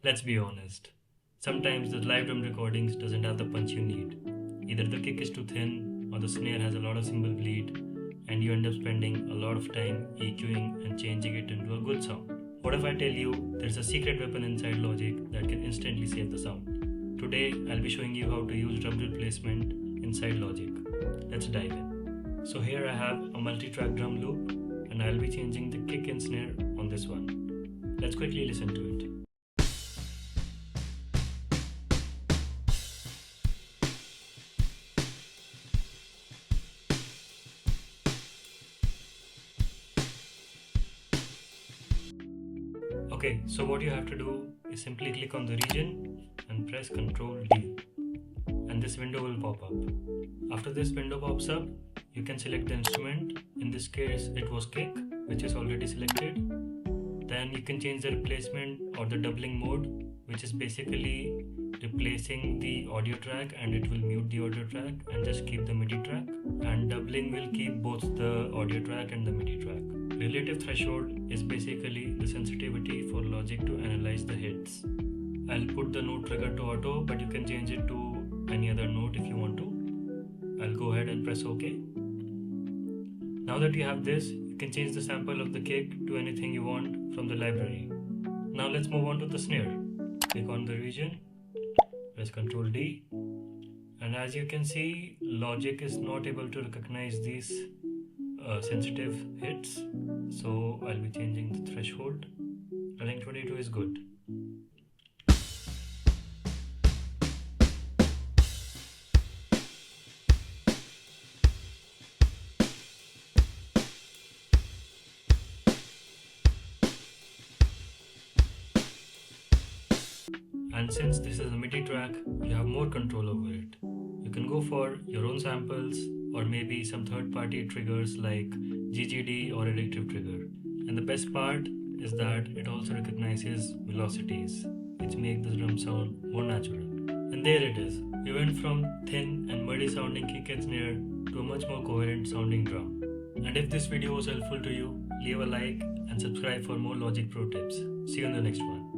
Let's be honest. Sometimes the live drum recordings doesn't have the punch you need. Either the kick is too thin or the snare has a lot of cymbal bleed and you end up spending a lot of time EQing and changing it into a good sound. What if I tell you there's a secret weapon inside Logic that can instantly save the sound? Today I'll be showing you how to use drum replacement inside Logic. Let's dive in. So here I have a multi-track drum loop and I'll be changing the kick and snare on this one. Let's quickly listen to it. Okay, so what you have to do is simply click on the region and press Ctrl D and this window will pop up. After this window pops up, you can select the instrument. In this case it was kick, which is already selected. Then you can change the replacement or the doubling mode, which is basically replacing the audio track and it will mute the audio track and just keep the MIDI track, and doubling will keep both the audio track and the MIDI track. Relative threshold is basically the sensitivity for Logic to analyze the hits. I'll put the note trigger to auto, but you can change it to any other note if you want to. I'll go ahead and press OK. Now that you have this, you can change the sample of the kick to anything you want from the library. Now let's move on to the snare. Click on the region, press Ctrl D, and as you can see, Logic is not able to recognize these sensitive hits, so I'll be changing the threshold. I think 22 is good. And since this is a MIDI track, you have more control over it. You can go for your own samples or maybe some third-party triggers like GGD or additive trigger. And the best part is that it also recognizes velocities, which make the drum sound more natural. And there it is. We went from thin and muddy sounding kick and snare to a much more coherent sounding drum. And if this video was helpful to you, leave a like and subscribe for more Logic Pro tips. See you in the next one.